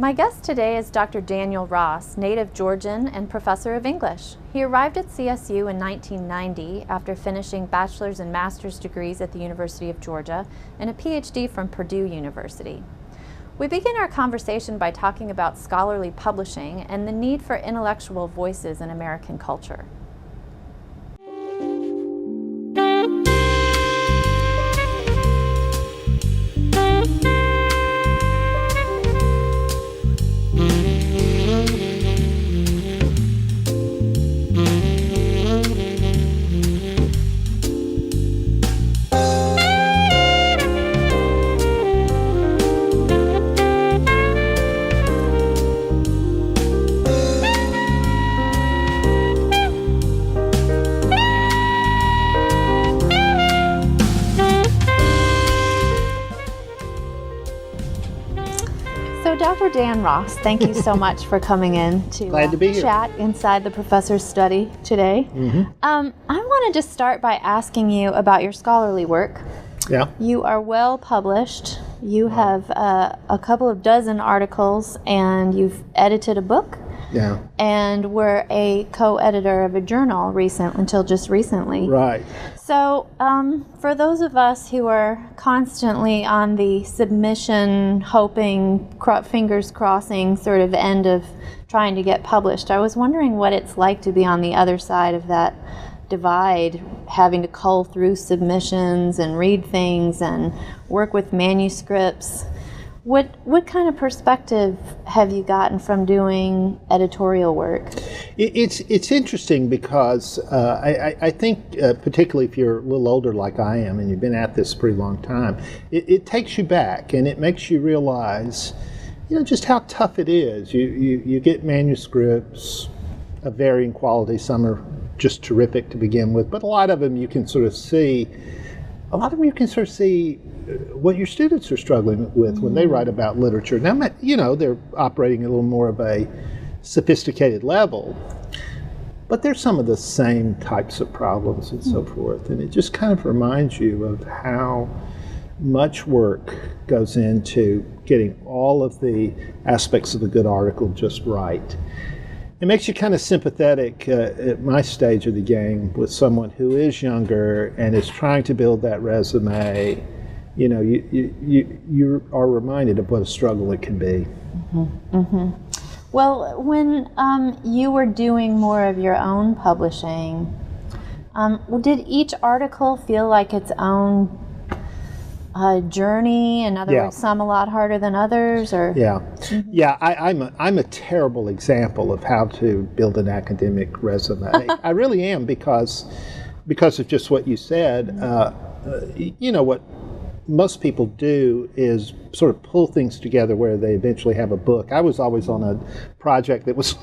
My guest today is Dr. Daniel Ross, native Georgian and professor of English. He arrived at CSU in 1990 after finishing bachelor's and master's degrees at the University of Georgia and a PhD from Purdue University. We begin our conversation by talking about scholarly publishing and the need for intellectual voices in American culture. Dr. Dan Ross, thank you so much for coming in to Glad to be here. Chat inside the professor's study today. I wanted to start by asking you about your scholarly work. Yeah. You are well published. You have a couple of dozen articles, and you've edited a book. Yeah. And were a co-editor of a journal until just recently. Right. So for those of us who are constantly on the submission, hoping, fingers crossing sort of end of trying to get published, I was wondering what it's like to be on the other side of that divide, having to cull through submissions and read things and work with manuscripts. What kind of perspective have you gotten from doing editorial work? It's interesting because I think, particularly if you're a little older like I am and you've been at this a pretty long time, it takes you back and it makes you realize, just how tough it is. You get manuscripts of varying quality. Some are just terrific to begin with, but a lot of them you can sort of see. What your students are struggling with when they write about literature. Now, they're operating at a little more of a sophisticated level, but there's some of the same types of problems and so forth. And it just kind of reminds you of how much work goes into getting all of the aspects of a good article just right. It makes you kind of sympathetic at my stage of the game with someone who is younger and is trying to build that resume. You are reminded of what a struggle it can be. Well, when you were doing more of your own publishing, did each article feel like its own journey? In other words, some a lot harder than others, or I'm a terrible example of how to build an academic resume. I really am, because of just what you said. What most people do is sort of pull things together where they eventually have a book. I was always on a project that was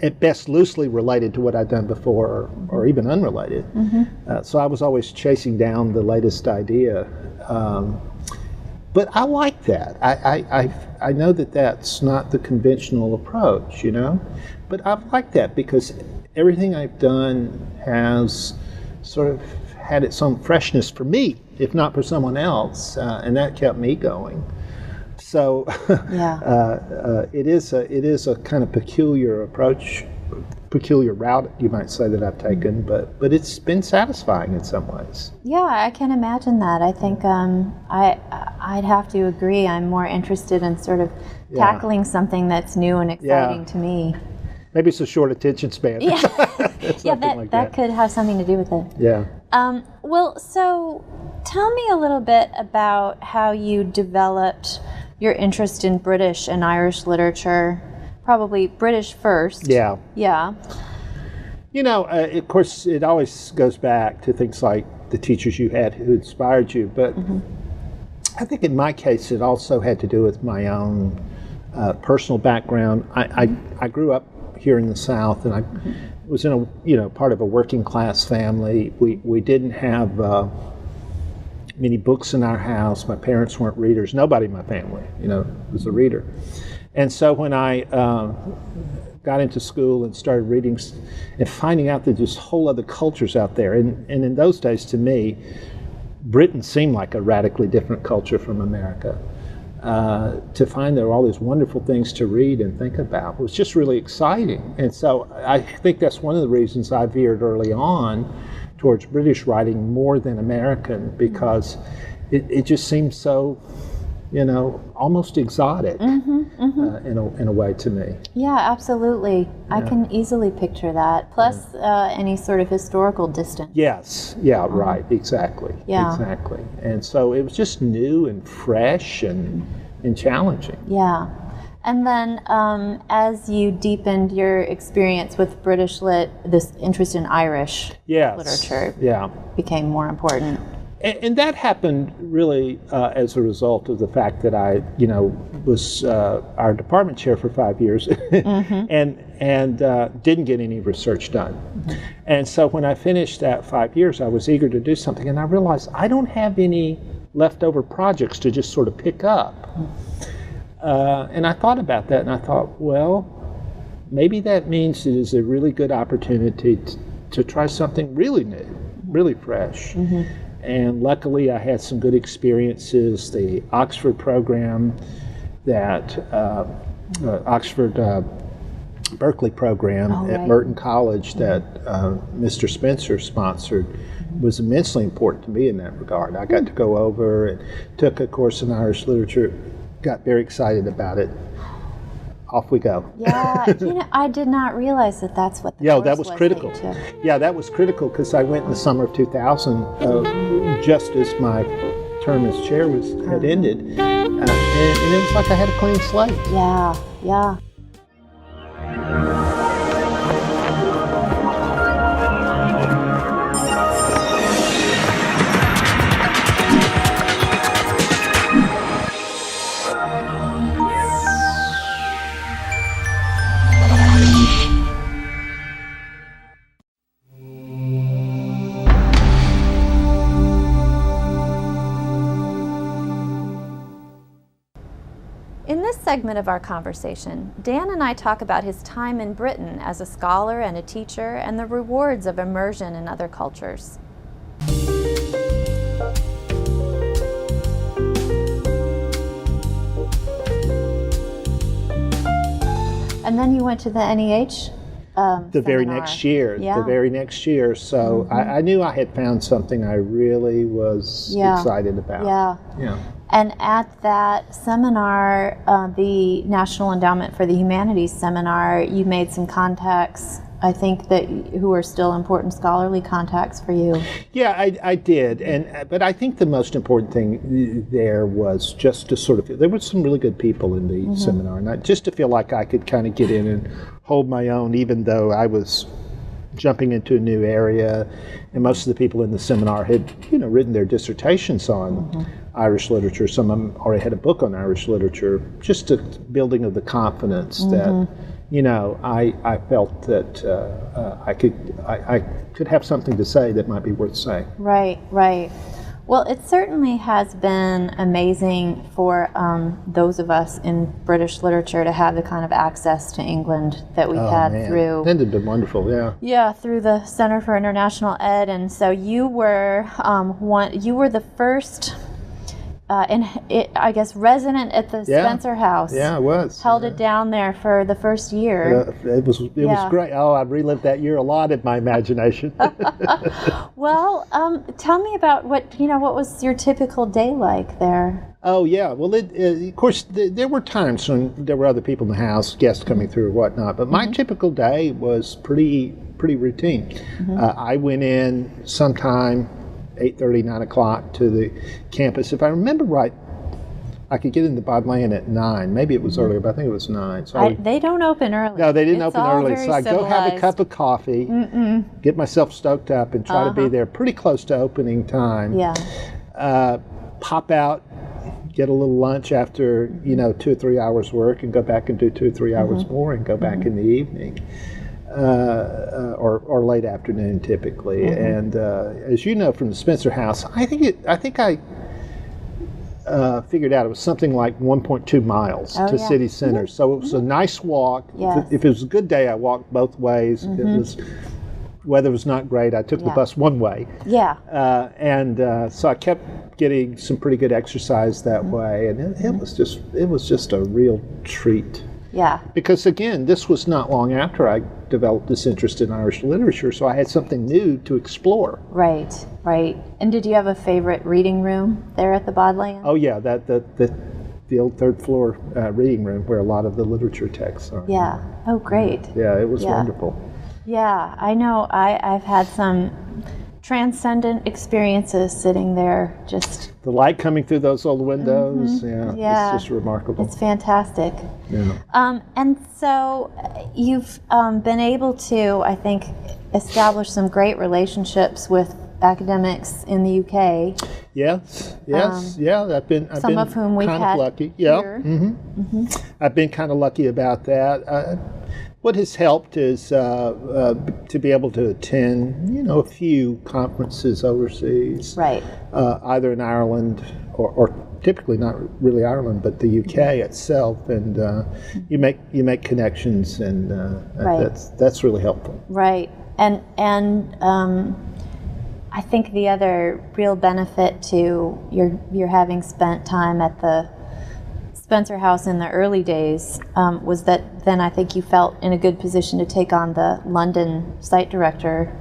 at best loosely related to what I'd done before, or even unrelated. So I was always chasing down the latest idea. But I like that. I know that that's not the conventional approach, but I like that because everything I've done has sort of had its own freshness for me, if not for someone else, and that kept me going. So it is a kind of peculiar approach, peculiar route, you might say, that I've taken, but it's been satisfying in some ways. Yeah, I can imagine that. I think I'd have to agree. I'm more interested in sort of tackling something that's new and exciting to me. Maybe it's a short attention span. Yeah, that could have something to do with it. Yeah. Well, so tell me a little bit about how you developed your interest in British and Irish literature, probably British first. Yeah. Yeah. Of course, it always goes back to things like the teachers you had who inspired you, but I think in my case it also had to do with my own personal background. I grew up here in the South, and I was in part of a working class family. We didn't have many books in our house. My parents weren't readers. Nobody in my family, was a reader. And so when I got into school and started reading and finding out that there's whole other cultures out there, and in those days, to me, Britain seemed like a radically different culture from America. to find there were all these wonderful things to read and think about was just really exciting. And so I think that's one of the reasons I veered early on towards British writing more than American, because it just seemed so, almost exotic in a way to me. Yeah, absolutely. I can easily picture that. Plus any sort of historical distance. Yes, yeah, right, exactly. Yeah. Exactly. And so it was just new and fresh and challenging. Yeah. And then as you deepened your experience with British Lit, this interest in Irish literature became more important. And that happened really as a result of the fact that I, was our department chair for 5 years and didn't get any research done. And so when I finished that 5 years, I was eager to do something, and I realized I don't have any leftover projects to just sort of pick up. And I thought about that, and I thought, well, maybe that means it is a really good opportunity to try something really new, really fresh. And luckily, I had some good experiences. The Oxford program, that Berkeley program at Merton College that Mr. Spencer sponsored was immensely important to me in that regard. I got to go over and took a course in Irish literature, got very excited about it. Off we go. Yeah, I did not realize that that's what the course that was critical. Yeah, that was critical because I went in the summer of 2000, just as my term as chair had ended, and it was like I had a clean slate. Yeah. In this segment of our conversation, Dan and I talk about his time in Britain as a scholar and a teacher and the rewards of immersion in other cultures. And then you went to the NEH the very next year. The very next year. So I knew I had found something I really was excited about. Yeah. And at that seminar, the National Endowment for the Humanities seminar, you made some contacts, I think, who are still important scholarly contacts for you. Yeah, I did. But I think the most important thing there was just to sort of, there were some really good people in the seminar, and just to feel like I could kind of get in and hold my own, even though I was jumping into a new area, and most of the people in the seminar had, written their dissertations on Irish literature. Some of them already had a book on Irish literature. Just a building of the confidence that, I felt that I could have something to say that might be worth saying. Right. Well, it certainly has been amazing for those of us in British literature to have the kind of access to England that we've had through. That had been wonderful, yeah. Yeah, through the Center for International Ed, and so you were You were the first, I guess, resident at the Spencer House. Yeah, I was. Held it down there for the first year. It was great. Oh, I relived that year a lot in my imagination. Well, tell me about what was your typical day like there? Oh, yeah. Well, of course, there were times when there were other people in the house, guests coming through or whatnot, but my typical day was pretty routine. I went in sometime 8:30, 9 o'clock to the campus. If I remember right, I could get in the Bodleian at 9. Maybe it was earlier, but I think it was 9. So they don't open early. No, they didn't open early. So I go have a cup of coffee, get myself stoked up, and try to be there pretty close to opening time. Yeah. Pop out, get a little lunch after 2 or 3 hours work, and go back and do 2 or 3 hours more, and go back in the evening. Or late afternoon typically, and as you know from the Spencer House, I think I figured out it was something like 1.2 miles to city center. So it was a nice walk. Yes. If it was a good day, I walked both ways. It was weather was not great. I took the bus one way. Yeah. So I kept getting some pretty good exercise that way, and it was just a real treat. Yeah. Because again, this was not long after I developed this interest in Irish literature, so I had something new to explore. Right, right. And did you have a favorite reading room there at the Bodleian? Oh yeah, the old third floor reading room where a lot of the literature texts are. Yeah. Oh, great. Yeah, it was wonderful. Yeah, I know. I've had some transcendent experiences sitting there. Just the light coming through those old windows. Yeah, it's just remarkable. It's fantastic. Yeah. And so you've been able to, I think, establish some great relationships with academics in the UK. Yes. I've been some of whom we've had lucky. Here. I've been kind of lucky about that. What has helped is to be able to attend, a few conferences overseas, right? Either in Ireland or typically not really Ireland, but the UK itself, and you make connections, and that's really helpful. Right, and I think the other real benefit to your having spent time at the Spencer House in the early days was that then I think you felt in a good position to take on the London site director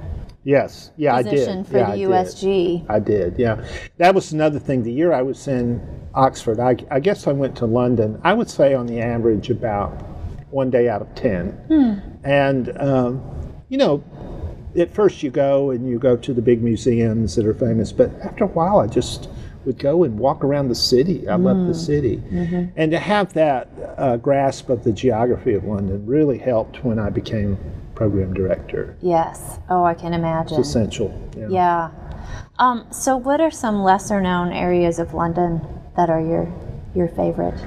position for the USG. I did, yeah. That was another thing. The year I was in Oxford, I guess I went to London, I would say on the average about one day out of 10. And, at first you go to the big museums that are famous, but after a while I just would go and walk around the city. I love the city. And to have that grasp of the geography of London really helped when I became program director. Yes. Oh, I can imagine. It's essential. Yeah. So what are some lesser known areas of London that are your favorite?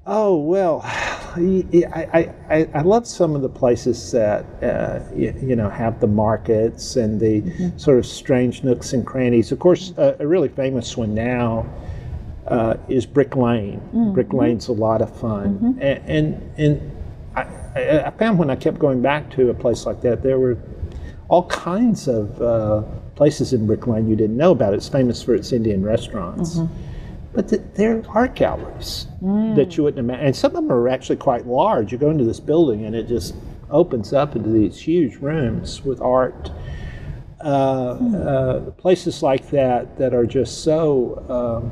Oh, well, I love some of the places that, have the markets and the sort of strange nooks and crannies. Of course, a really famous one now is Brick Lane. Brick Lane's a lot of fun. And I found when I kept going back to a place like that, there were all kinds of places in Brick Lane you didn't know about. It's famous for its Indian restaurants. But there are art galleries that you wouldn't imagine. And some of them are actually quite large. You go into this building and it just opens up into these huge rooms with art. Places like that are just so,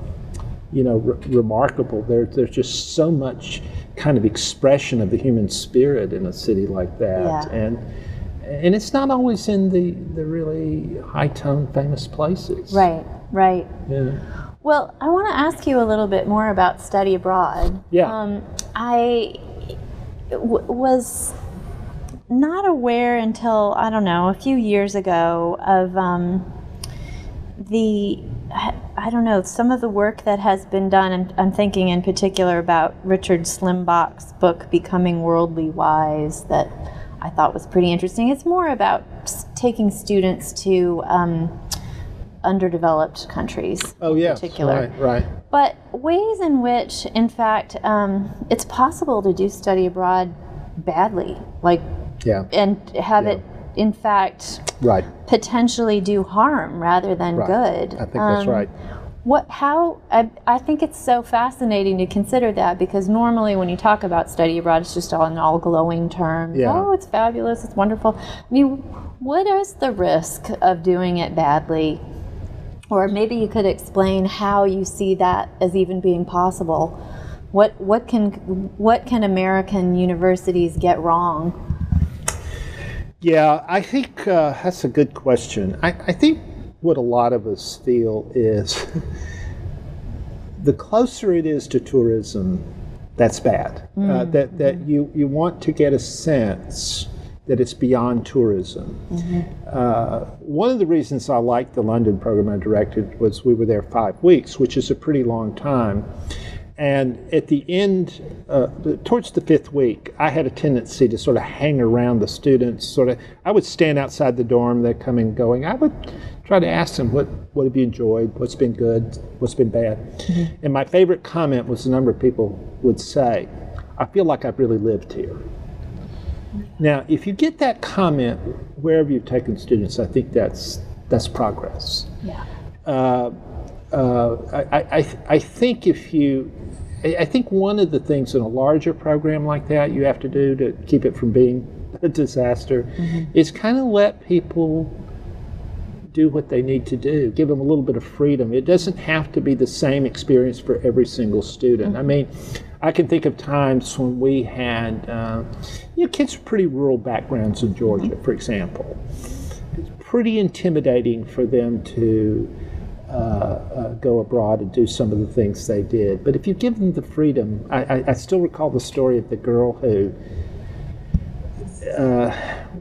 remarkable. There's just so much kind of expression of the human spirit in a city like that. And it's not always in the really high-tone famous places. Right. Yeah. Well, I want to ask you a little bit more about study abroad. Yeah. I was not aware until, I don't know, a few years ago of some of the work that has been done, and I'm thinking in particular about Richard Slimbach's book, Becoming Worldly Wise, that I thought was pretty interesting. It's more about taking students to underdeveloped countries in particular. Right. But ways in which, in fact, it's possible to do study abroad badly, and have it, in fact, potentially do harm rather than good. I think that's right. I think it's so fascinating to consider that, because normally when you talk about study abroad, it's just all in all glowing terms. Oh, it's fabulous, it's wonderful. I mean, what is the risk of doing it badly? Or maybe you could explain how you see that as even being possible. What can American universities get wrong? Yeah, I think that's a good question. I think what a lot of us feel is the closer it is to tourism, that's bad. That you want to get a sense that it's beyond tourism. One of the reasons I liked the London program I directed was we were there 5 weeks, which is a pretty long time. And at the end, towards the 5th week, I had a tendency to sort of hang around the students. I would stand outside the dorm, they're coming and going. I would try to ask them, what have you enjoyed? What's been good? What's been bad? And my favorite comment was a number of people would say, I feel like I've really lived here. Now, if you get that comment wherever you've taken students, I think that's progress. Yeah. I think I think one of the things in a larger program like that you have to do to keep it from being a disaster is kind of let people do what they need to do, give them a little bit of freedom. It doesn't have to be the same experience for every single student. I mean, I can think of times when we had kids from pretty rural backgrounds in Georgia, for example. It's pretty intimidating for them to go abroad and do some of the things they did. But if you give them the freedom, I still recall the story of the girl who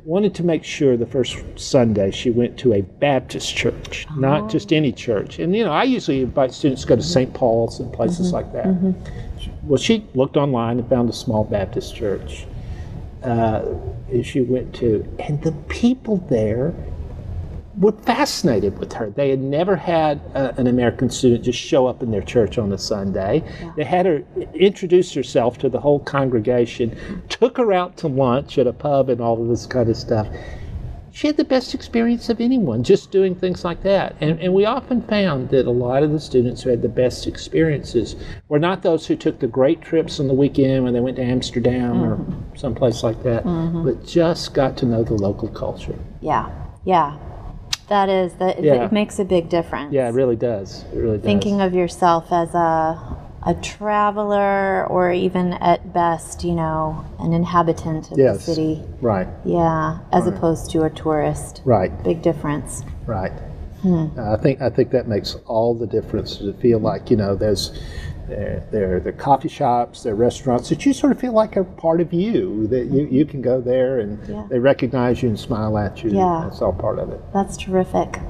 wanted to make sure the first Sunday she went to a Baptist church, not just any church. And, I usually invite students to go to St. Paul's and places like that. Well, she looked online and found a small Baptist church she went to, and the people there were fascinated with her. They had never had an American student just show up in their church on a Sunday. Yeah. They had her introduce herself to the whole congregation, took her out to lunch at a pub and all of this kind of stuff. She had the best experience of anyone just doing things like that. And we often found that a lot of the students who had the best experiences were not those who took the great trips on the weekend when they went to Amsterdam or someplace like that, but just got to know the local culture. Yeah, yeah. It makes a big difference. Yeah, it really does. It really does. Thinking of yourself as a traveler, or even at best, an inhabitant of the city. Right. Yeah, as opposed to a tourist. Right. Big difference. Right. I think that makes all the difference to feel like, there's there are coffee shops, there are restaurants that you sort of feel like are part of you, that you can go there and they recognize you and smile at you. Yeah. That's all part of it. That's terrific.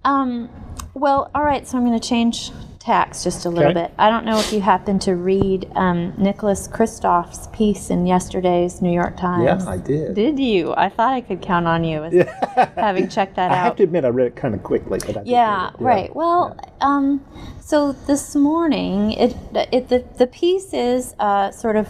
Well, all right, so I'm going to change tacks just a little bit. I don't know if you happened to read Nicholas Kristof's piece in yesterday's New York Times. Yeah, I did. Did you? I thought I could count on you as having checked that out. I have to admit I read it kind of quickly, but I did read it. Right. Well, so this morning, the piece is sort of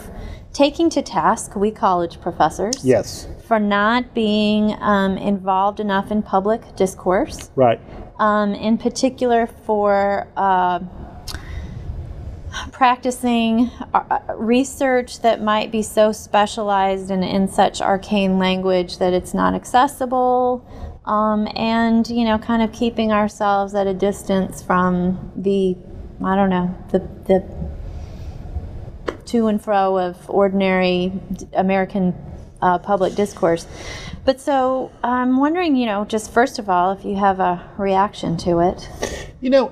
taking to task we college professors for not being involved enough in public discourse. Right. In particular for practicing research that might be so specialized and in such arcane language that it's not accessible, and kind of keeping ourselves at a distance from the to and fro of ordinary American public discourse. But so I'm wondering, just first of all, if you have a reaction to it.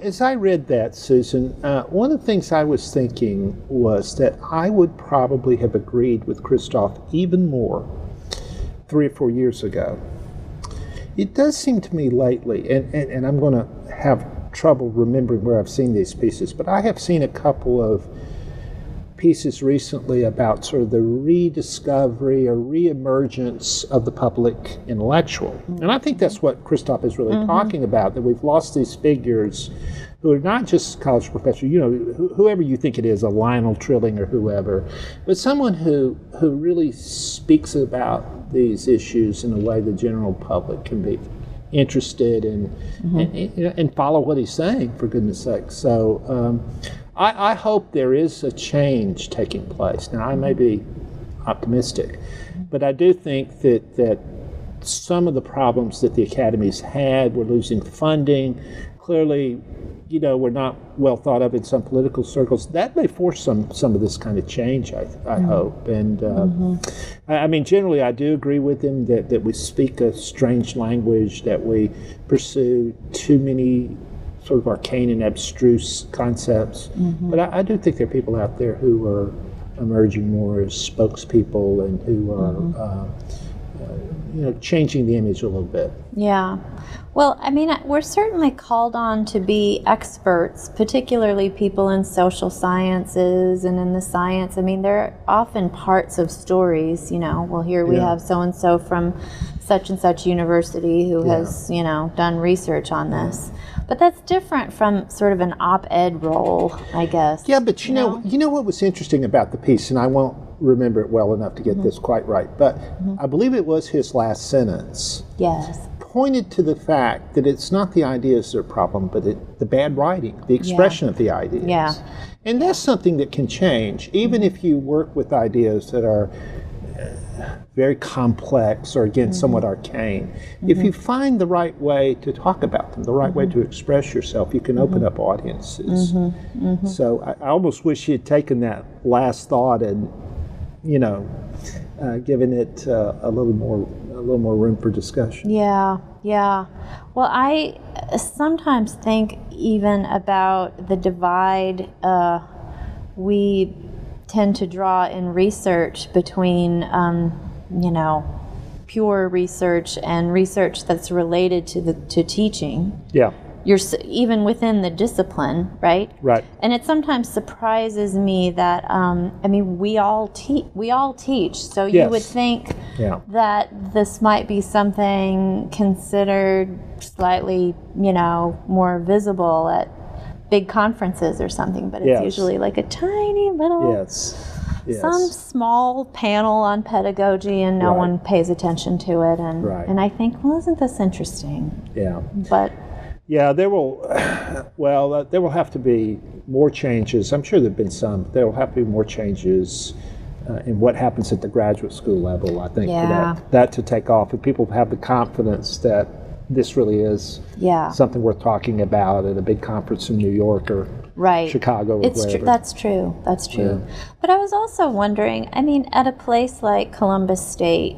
As I read that, Susan, one of the things I was thinking was that I would probably have agreed with Kristof even more 3 or 4 years ago. It does seem to me lately, and I'm going to have trouble remembering where I've seen these pieces, but I have seen a couple of pieces recently about sort of the rediscovery or reemergence of the public intellectual. And I think that's what Kristof is really talking about, that we've lost these figures who are not just college professors, whoever you think it is, a Lionel Trilling or whoever, but someone who really speaks about these issues in a way the general public can be interested in and follow what he's saying, for goodness sake. So I hope there is a change taking place. Now, I may be optimistic, but I do think that some of the problems that the academies had, we're losing funding, clearly, we're not well thought of in some political circles. That may force some of this kind of change, I hope. And I mean, generally, I do agree with him that we speak a strange language, that we pursue too many sort of arcane and abstruse concepts. But I do think there are people out there who are emerging more as spokespeople and who are changing the image a little bit. Yeah. Well, I mean, we're certainly called on to be experts, particularly people in social sciences and in the science. I mean, there are often parts of stories, well, here we have so-and-so from such and such university who has, done research on this. But that's different from sort of an op-ed role, I guess. Yeah, but you know what was interesting about the piece, and I won't remember it well enough to get this quite right, but I believe it was his last sentence. Yes. Pointed to the fact that it's not the ideas that are a problem, but the bad writing, the expression of the ideas. Yeah. And that's something that can change, even if you work with ideas that are very complex or, again, somewhat arcane. If you find the right way to talk about them, the right way to express yourself, you can open up audiences. So I almost wish you had taken that last thought and, given it a little more room for discussion. Yeah, yeah. Well, I sometimes think even about the divide we tend to draw in research between, pure research and research that's related to teaching. Yeah. Even within the discipline, right? Right. And it sometimes surprises me that we all teach. So you would think that this might be something considered slightly, more visible at big conferences or something, but it's usually like a tiny little some small panel on pedagogy, and no one pays attention to it. And I think, well, isn't this interesting? Yeah. But yeah, there will have to be more changes. I'm sure there have been some. There will have to be more changes in what happens at the graduate school level, I think, for that to take off. And people have the confidence that this really is something worth talking about at a big conference in New York or Chicago or wherever. That's true. Yeah. But I was also wondering, at a place like Columbus State,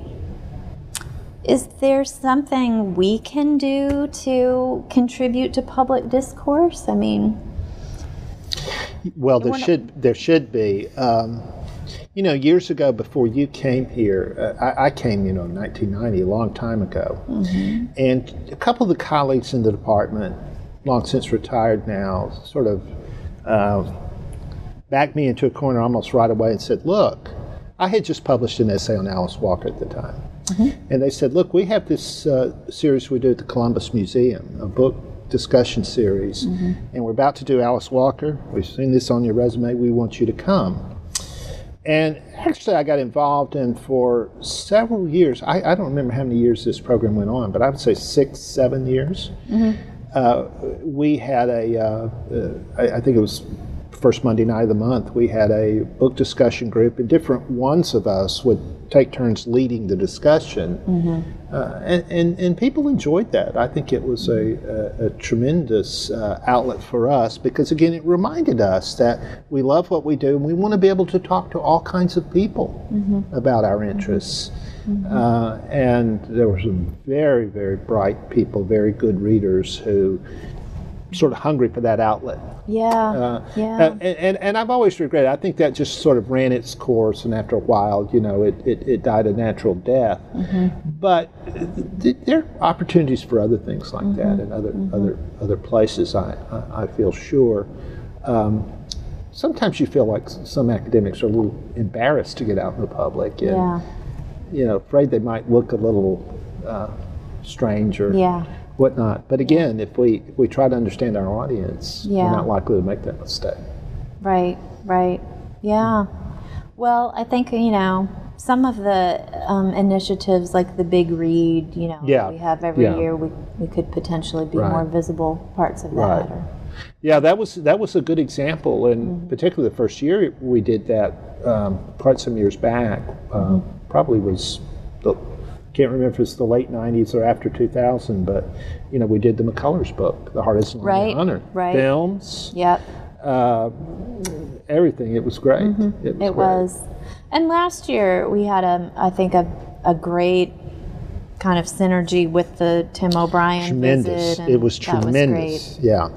is there something we can do to contribute to public discourse? Well, there should be. Years ago, before you came here, I came, in 1990, a long time ago, and a couple of the colleagues in the department, long since retired now, sort of backed me into a corner almost right away and said, "Look, I had just published an essay on Alice Walker at the time." And they said, "Look, we have this series we do at the Columbus Museum, a book discussion series, and we're about to do Alice Walker. We've seen this on your resume. We want you to come." And actually, I got involved in for several years. I don't remember how many years this program went on, but I would say 6, 7 years. We had I think it was first Monday night of the month, we had a book discussion group, and different ones of us would take turns leading the discussion. And people enjoyed that. I think it was a tremendous outlet for us because, again, it reminded us that we love what we do and we want to be able to talk to all kinds of people about our interests. And there were some very, very bright people, very good readers who sort of hungry for that outlet. And I've always regretted, I think that just sort of ran its course, and after a while, it died a natural death. But there are opportunities for other things like that in other places, I feel sure. Sometimes you feel like some academics are a little embarrassed to get out in the public and afraid they might look a little strange or whatnot. But again, if we try to understand our audience, we're not likely to make that mistake. Right. Yeah. Well, I think, some of the initiatives like the Big Read, that we have every year, we could potentially be more visible parts of that. Yeah, that was a good example, and particularly the first year we did that, quite some years back, probably was can't remember if it's the late 90s or after 2000, but we did the McCullers book, The Hardest Line to Honor. Films, everything. It was great. It was. And last year we had I think a great kind of synergy with the Tim O'Brien visit. It was tremendous. Yeah.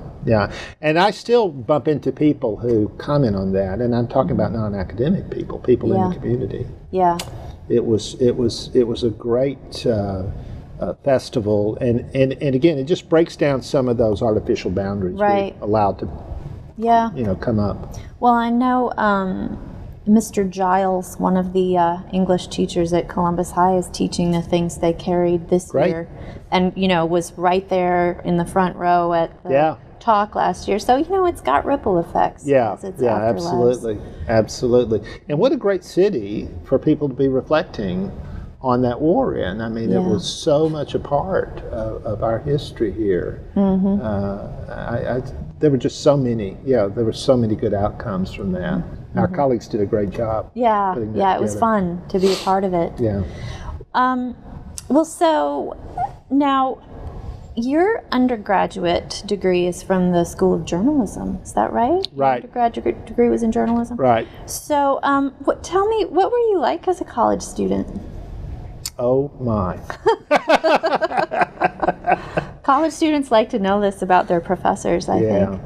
And I still bump into people who comment on that, and I'm talking about non-academic people in the community. Yeah. It was a great festival, and again, it just breaks down some of those artificial boundaries we allowed to come up. Well, I know Mr. Giles, one of the English teachers at Columbus High, is teaching the things they carried this year, and was right there in the front row at the talk last year. So, it's got ripple effects. Yeah, as its yeah, afterlives. absolutely. And what a great city for people to be reflecting on that war in. I mean, it was so much a part of our history here. There were just so many, there were so many good outcomes from that. Our colleagues did a great job. Yeah, putting that it was together. fun to be a part of it. Yeah. Well, so now your undergraduate degree is from the School of Journalism. Is that right? Your Right. undergraduate degree was in journalism? Right. So tell me, what were you like as a college student? Oh my. College students like to know this about their professors, I think.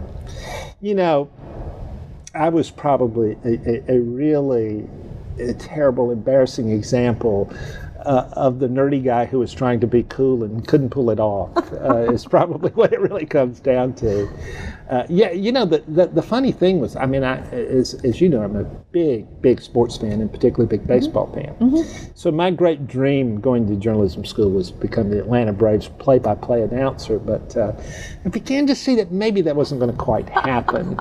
I was probably a really terrible, embarrassing example of the nerdy guy who was trying to be cool and couldn't pull it off. Is probably what it really comes down to. The funny thing was, I mean, as you know, I'm a big sports fan, and particularly big baseball fan. So my great dream going to journalism school was to become the Atlanta Braves play-by-play announcer, but I began to see that maybe that wasn't going to quite happen.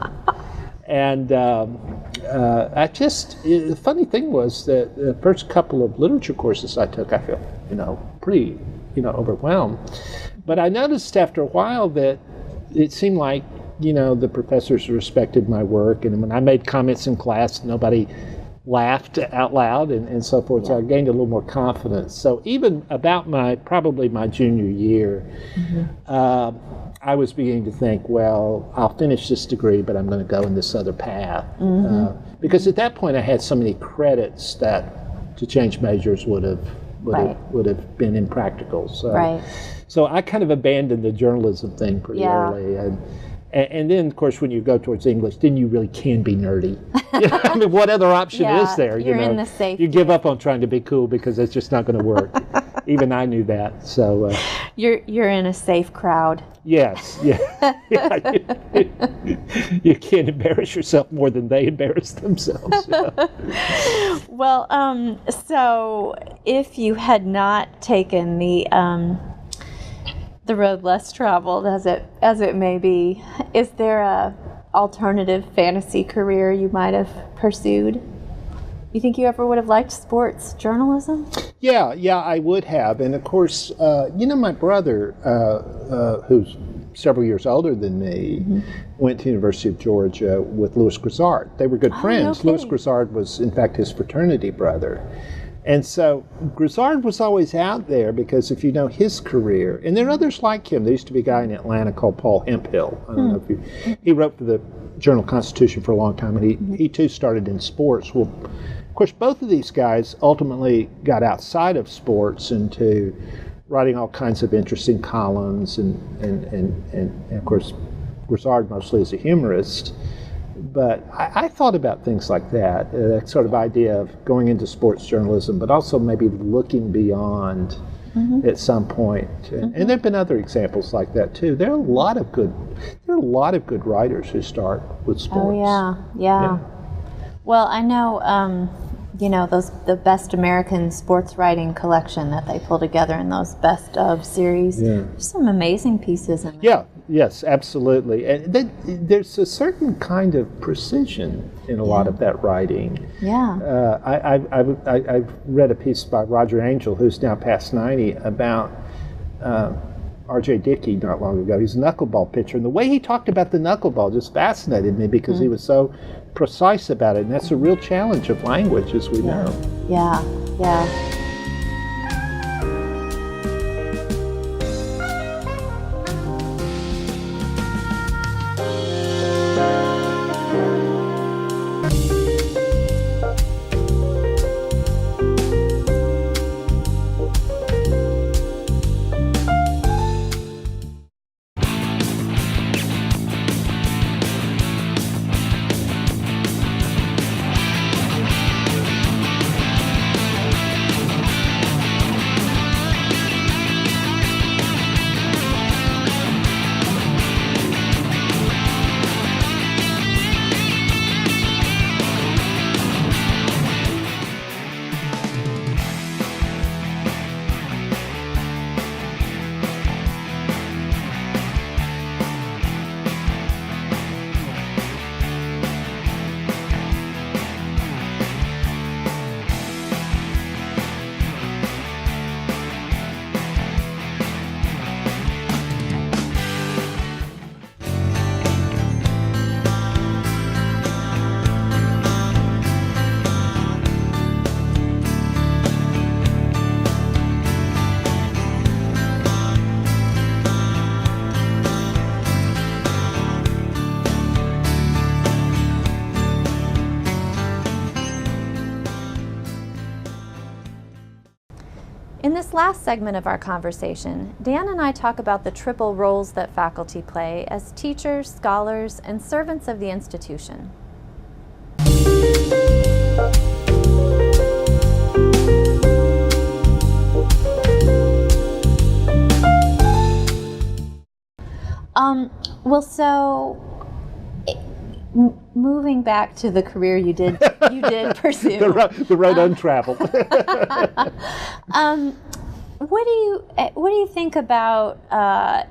And the funny thing was that the first couple of literature courses I took, I felt, pretty, overwhelmed. But I noticed after a while that it seemed like, the professors respected my work. And when I made comments in class, nobody laughed out loud and so forth. So I gained a little more confidence. So even about probably my junior year, I was beginning to think, well, I'll finish this degree, but I'm going to go in this other path. Because at that point I had so many credits that to change majors would have been impractical. So I kind of abandoned the journalism thing pretty early. And then, of course, when you go towards English, then you really can be nerdy. I mean, what other option is there? You're in the safe. You give up on trying to be cool because it's just not going to work. Even I knew that. So you're in a safe crowd. Yes, you can't embarrass yourself more than they embarrass themselves. Well, so if you had not taken the road less traveled, as it may be, is there a alternative fantasy career you might have pursued? You think you ever would have liked sports journalism? Yeah, I would have. And of course, my brother, who's several years older than me, went to the University of Georgia with Louis Grizzard. They were good friends. Okay. Louis Grizzard was, in fact, his fraternity brother. And so Grizzard was always out there because if you know his career, and there are others like him. There used to be a guy in Atlanta called Paul Hemphill. I don't know if he wrote for the Journal-Constitution for a long time, and he too started in sports. Well, of course, both of these guys ultimately got outside of sports into writing all kinds of interesting columns, and of course, Grizzard mostly as a humorist. But I thought about things like that sort of idea of going into sports journalism, but also maybe looking beyond at some point. And there have been other examples like that too. There are a lot of good writers who start with sports. Oh yeah. Well, I know the Best American Sports Writing collection that they pull together in those best of series. Yeah. There's some amazing pieces in there. Yes, absolutely. And there's a certain kind of precision in a lot of that writing. Yeah. I've read a piece by Roger Angell, who's now past 90, about R.J. Dickey not long ago. He's a knuckleball pitcher, and the way he talked about the knuckleball just fascinated me because he was so precise about it, and that's a real challenge of language, as we know. Yeah. In this last segment of our conversation, Dan and I talk about the triple roles that faculty play as teachers, scholars, and servants of the institution. Well, so moving back to the career you did pursue. the road untraveled. What do you think about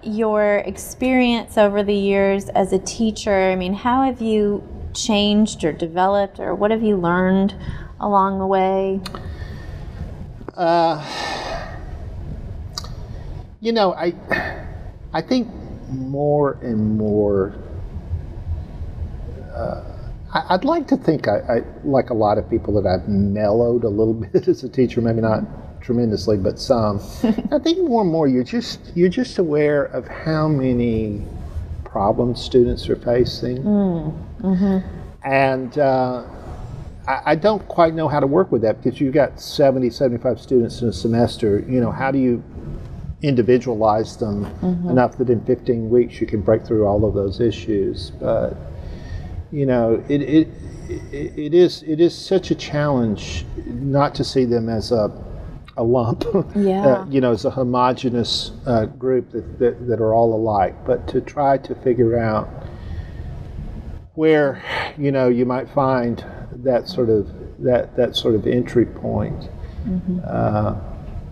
your experience over the years as a teacher? I mean, how have you changed or developed, or what have you learned along the way? I think more and more. I'd like to think I like a lot of people that I've mellowed a little bit as a teacher, maybe not tremendously, but some. I think more and more you're just aware of how many problems students are facing, and I don't quite know how to work with that, because you've got 70, 75 students in a semester. How do you individualize them enough that in 15 weeks you can break through all of those issues? But it is such a challenge not to see them as a lump, as a homogenous group that are all alike, but to try to figure out where you might find that sort of entry point,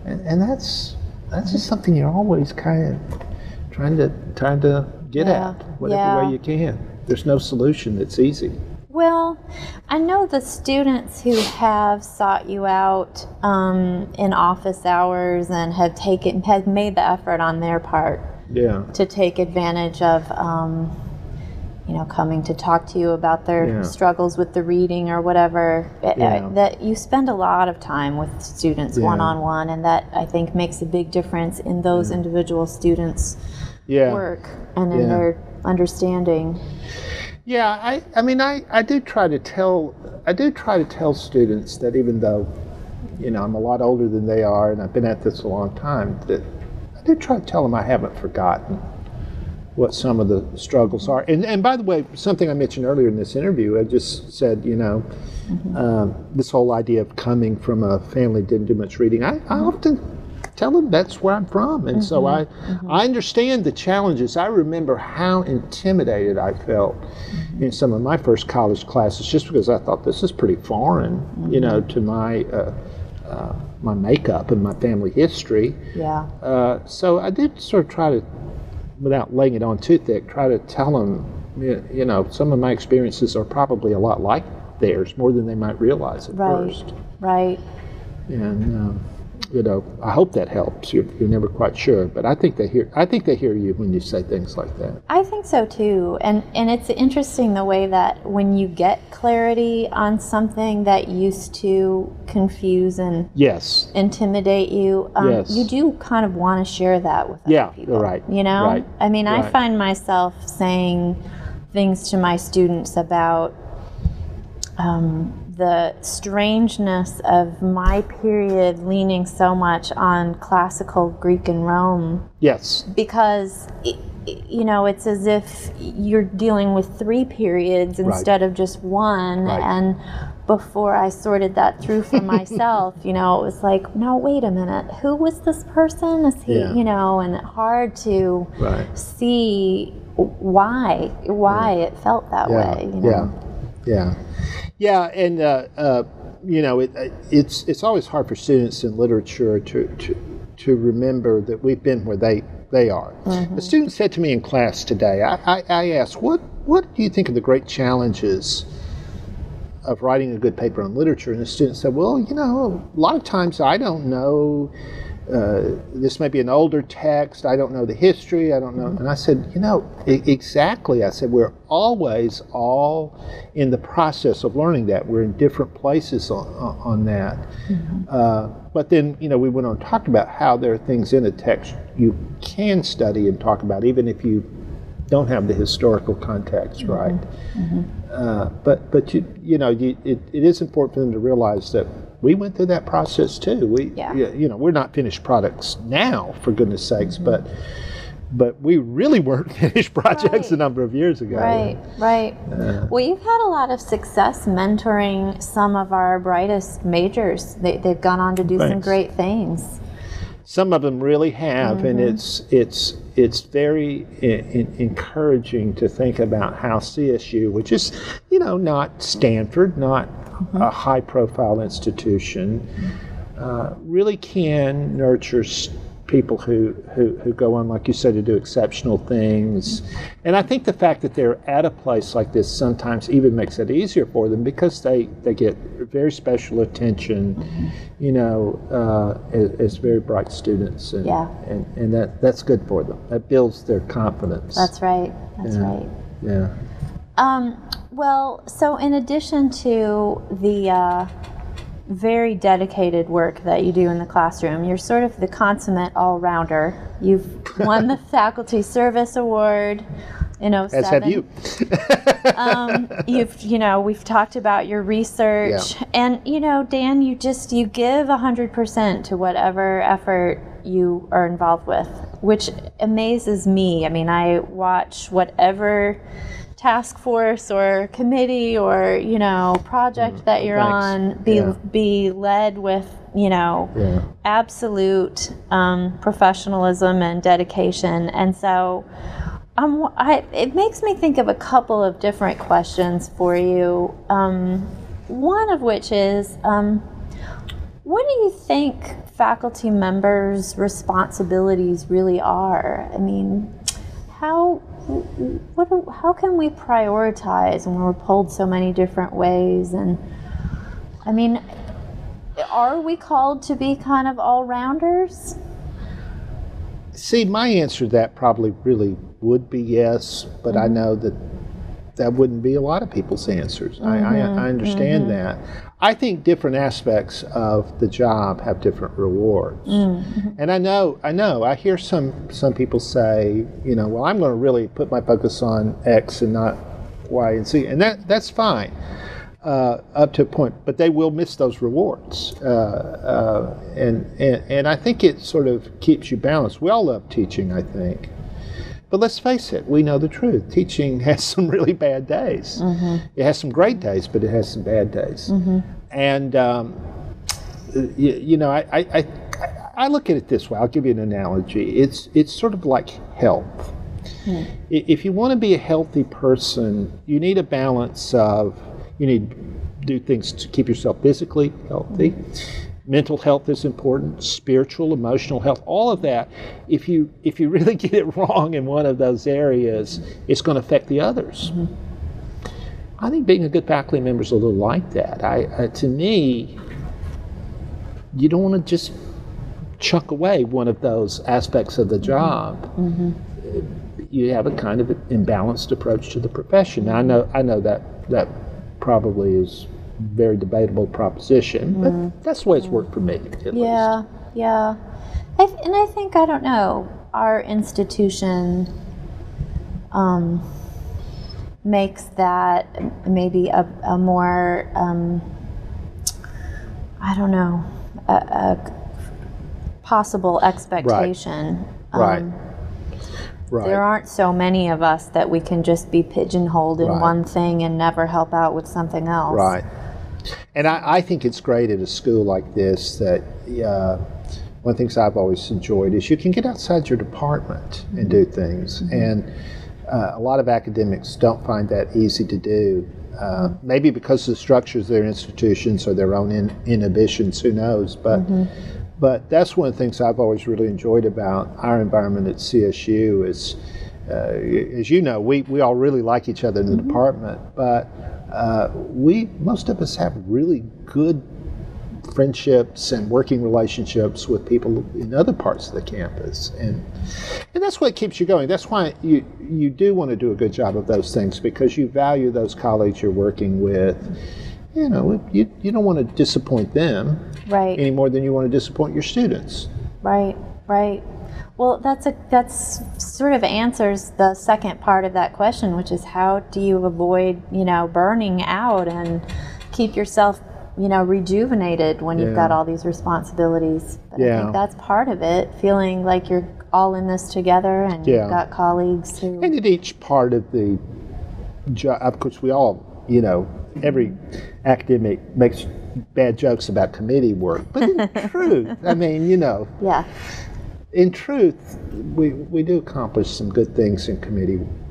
and that's just something you're always kind of trying to get at whatever way you can. There's no solution that's easy. Well, I know the students who have sought you out in office hours and have made the effort on their part to take advantage of coming to talk to you about their struggles with the reading or whatever. That you spend a lot of time with students one-on-one, and that I think makes a big difference in those individual students' work and in their understanding. Yeah, I do try to tell students that even though, I'm a lot older than they are and I've been at this a long time, that I do try to tell them I haven't forgotten what some of the struggles are. And by the way, something I mentioned earlier in this interview, I just said, this whole idea of coming from a family that didn't do much reading, I often tell them that's where I'm from. And so I understand the challenges. I remember how intimidated I felt in some of my first college classes, just because I thought this is pretty foreign, to my my makeup and my family history. So I did sort of try to, without laying it on too thick, try to tell them, some of my experiences are probably a lot like theirs, more than they might realize at first. Right. And I hope that helps. You're never quite sure, but I think they hear you when you say things like that. I think so too, and it's interesting the way that when you get clarity on something that used to confuse and intimidate you, you do kind of want to share that with other people. Right. Right. I mean, I find myself saying things to my students about the strangeness of my period leaning so much on classical Greek and Rome. Yes. Because, it's as if you're dealing with three periods instead of just one. Right. And before I sorted that through for myself, it was like, no, wait a minute, who was this person? Is he, and hard to see why it felt that way. Yeah, and it's always hard for students in literature to remember that we've been where they are. The student said to me in class today, I asked, what do you think are the great challenges of writing a good paper on literature? And the student said, well, a lot of times I don't know. This may be an older text. I don't know the history. I don't know. And I said, exactly. I said, we're always all in the process of learning that. We're in different places on that. But then, we went on to talk about how there are things in a text you can study and talk about, even if you don't have the historical context right. But it is important for them to realize that we went through that process too. Yeah. We're not finished products now, for goodness sakes, but we really weren't finished projects a number of years ago. Right. Well, you've had a lot of success mentoring some of our brightest majors. They've gone on to do some great things. Some of them really have, and it's very encouraging to think about how CSU, which is, not Stanford, not a high-profile institution, really can nurture people who go on, like you said, to do exceptional things. And I think the fact that they're at a place like this sometimes even makes it easier for them, because they get very special attention, as very bright students. And that's good for them. That builds their confidence. That's right. Right. Yeah. Well, so in addition to the very dedicated work that you do in the classroom, you're sort of the consummate all-rounder. You've won the Faculty Service Award in 2007. As have you. We've talked about your research, and Dan, you give 100% to whatever effort you are involved with, which amazes me. I mean, I watch whatever task force or committee or project that you're on be led with absolute professional and dedication, and so it makes me think of a couple of different questions for you. One of which is, what do you think faculty members' responsibilities really are? I mean, how can we prioritize when we're pulled so many different ways? And I mean, are we called to be kind of all-rounders? See, my answer to that probably really would be yes, but I know that wouldn't be a lot of people's answers. I understand that. I think different aspects of the job have different rewards. And I hear some people say, well, I'm going to really put my focus on X and not Y and Z, and that's fine up to a point, but they will miss those rewards. And I think it sort of keeps you balanced. We all love teaching, I think. But let's face it, we know the truth. Teaching has some really bad days. It has some great days, but it has some bad days. And, I look at it this way. I'll give you an analogy. It's sort of like health. If you want to be a healthy person, you need a balance of, you need to do things to keep yourself physically healthy. Mental health is important, spiritual, emotional health, all of that. If you really get it wrong in one of those areas, it's going to affect the others. I think being a good faculty member is a little like that. To me, you don't want to just chuck away one of those aspects of the job. You have a kind of imbalanced approach to the profession. Now, I know that probably is very debatable proposition, but that's the way it's worked for me, at least. I think, I don't know, our institution makes that maybe a more, a possible expectation. Right. There aren't so many of us that we can just be pigeonholed in one thing and never help out with something else. Right. And I think it's great at a school like this that one of the things I've always enjoyed is you can get outside your department and do things. And a lot of academics don't find that easy to do. Maybe because of the structures of their institutions or their own inhibitions, who knows. But that's one of the things I've always really enjoyed about our environment at CSU is, as you know, we all really like each other in the department, but most of us have really good friendships and working relationships with people in other parts of the campus, and that's what keeps you going. That's why you do want to do a good job of those things, because you value those colleagues you're working with. You don't want to disappoint them any more than you want to disappoint your students. Right. Well, that's sort of answers the second part of that question, which is how do you avoid, burning out and keep yourself rejuvenated when you've got all these responsibilities. But I think that's part of it, feeling like you're all in this together and you've got colleagues who... And at each part of the job, of course, we all, every academic makes bad jokes about committee work, but in truth, I mean, Yeah. in truth, we do accomplish some good things in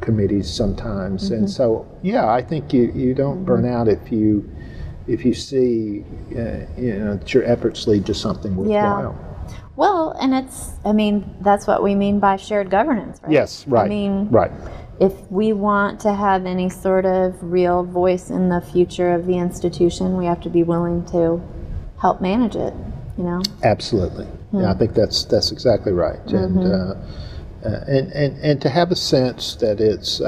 committees sometimes, and so I think you don't burn out if you see that your efforts lead to something worthwhile. Well, and that's what we mean by shared governance, right? Yes, right. Right. If we want to have any sort of real voice in the future of the institution, we have to be willing to help manage it, Absolutely. Yeah, I think that's exactly right. And to have a sense that it's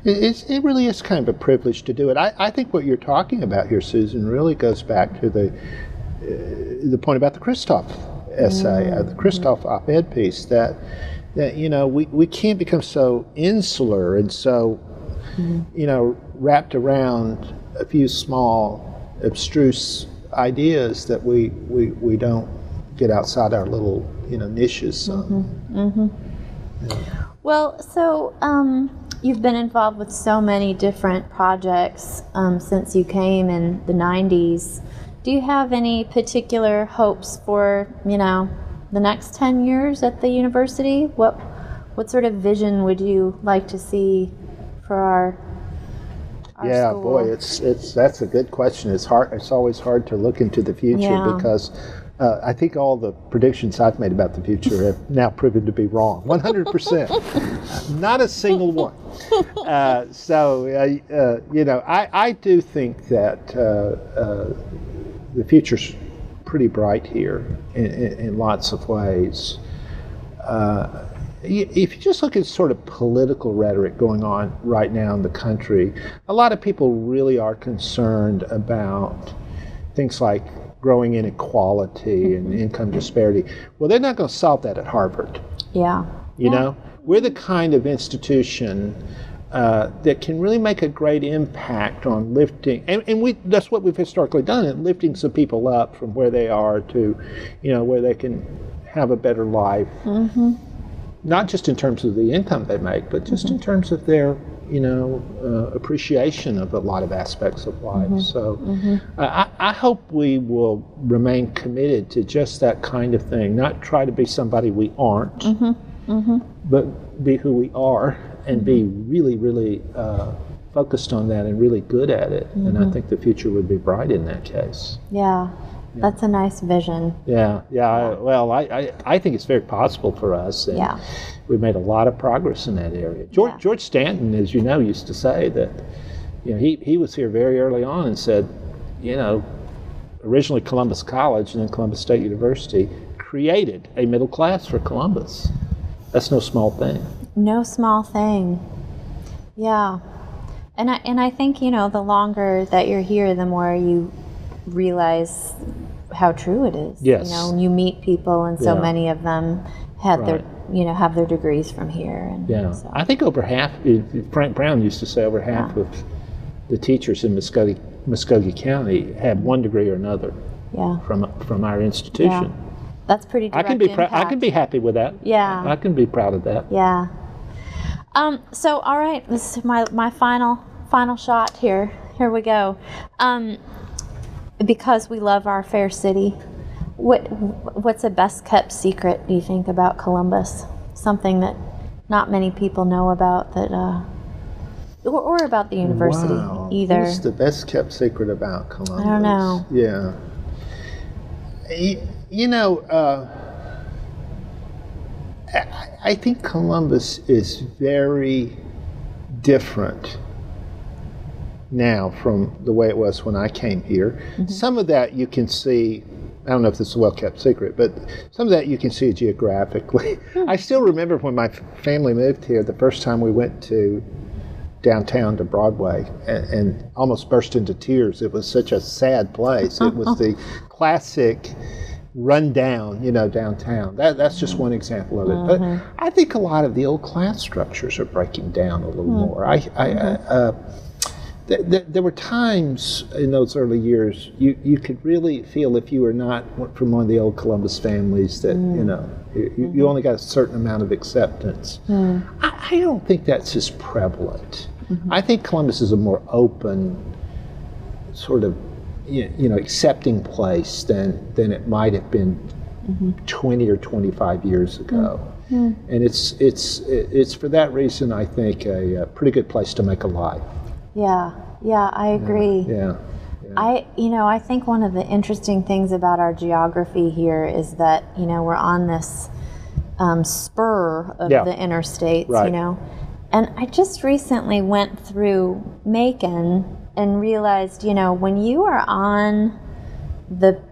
it really is kind of a privilege to do it. I think what you're talking about here, Susan, really goes back to the point about the Christoph essay, the Christoph op-ed piece, that we can't become so insular and so wrapped around a few small abstruse ideas that we don't get outside our little niches. Well, so you've been involved with so many different projects since you came in the 90s. Do you have any particular hopes for the next 10 years at the university? What sort of vision would you like to see for our school? Boy, that's a good question. It's hard. It's always hard to look into the future because I think all the predictions I've made about the future have now proven to be wrong. 100%, not a single one. I do think that the future's pretty bright here in lots of ways. If you just look at sort of political rhetoric going on right now in the country, a lot of people really are concerned about things like growing inequality and income disparity. Well, they're not going to solve that at Harvard. Yeah. We're the kind of institution that can really make a great impact on lifting, and that's what we've historically done, lifting some people up from where they are to, where they can have a better life. Not just in terms of the income they make, but just in terms of their, appreciation of a lot of aspects of life. So I hope we will remain committed to just that kind of thing, not try to be somebody we aren't, but be who we are and be really, really focused on that and really good at it. And I think the future would be bright in that case. Yeah. That's a nice vision. Yeah. I think it's very possible for us, and we've made a lot of progress in that area. George Stanton, as you know, used to say that, he was here very early on and said, originally Columbus College and then Columbus State University created a middle class for Columbus. That's no small thing. No small thing. Yeah. And I think, the longer that you're here, the more you realize how true it is. Yes. You meet people, and so many of them had their have their degrees from here. And so. I think over half, Frank Brown used to say, over half of the teachers in Muskogee County had one degree or another from our institution. Yeah. That's pretty direct impact. I can be happy with that. Yeah. I can be proud of that. Yeah. So, all right, this is my final shot here. Here we go. Because we love our fair city, what's a best kept secret, do you think, about Columbus? Something that not many people know about, that or about the university either. What's the best kept secret about Columbus? I don't know. Yeah. I think Columbus is very different now from the way it was when I came here. Some of that you can see, I don't know if this is a well-kept secret, but some of that you can see geographically. I still remember when my family moved here, the first time we went to downtown to Broadway and almost burst into tears. It was such a sad place. It was the classic rundown, downtown. That's just one example of it. But I think a lot of the old class structures are breaking down a little more. there were times in those early years you could really feel if you were not from one of the old Columbus families that you only got a certain amount of acceptance. I don't think that's as prevalent. I think Columbus is a more open, sort of accepting place than it might have been 20 or 25 years ago. And it's for that reason I think a pretty good place to make a life. Yeah, I agree. Yeah. I think one of the interesting things about our geography here is that, we're on this spur of the interstates, right. And I just recently went through Macon and realized, when you are on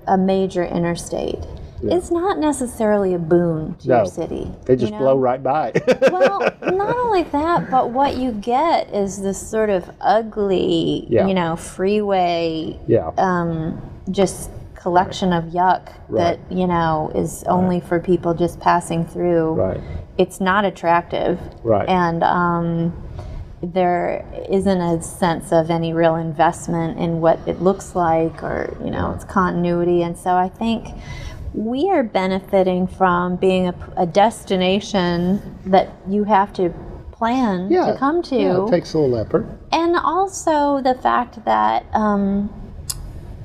a major interstate, it's not necessarily a boon to your city. They just blow right by. Well, not only that, but what you get is this sort of ugly, freeway, just collection of yuck that, is only for people just passing through. Right. It's not attractive. Right. And there isn't a sense of any real investment in what it looks like or, its continuity. And so I think we are benefiting from being a destination that you have to plan to come to. Yeah, it takes a little effort. And also the fact that,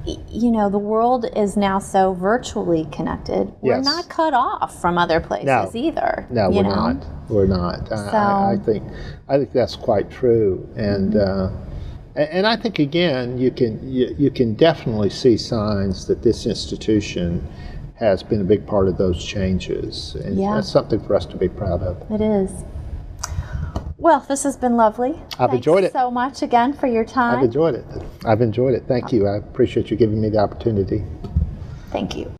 the world is now so virtually connected. We're not cut off from other places either. No, we're not. We're not. I think that's quite true. And and I think again, you can definitely see signs that this institution has been a big part of those changes. And that's something for us to be proud of. It is. Well, this has been lovely. I've enjoyed it. Thanks so much again for your time. I've enjoyed it. Thank you. I appreciate you giving me the opportunity. Thank you.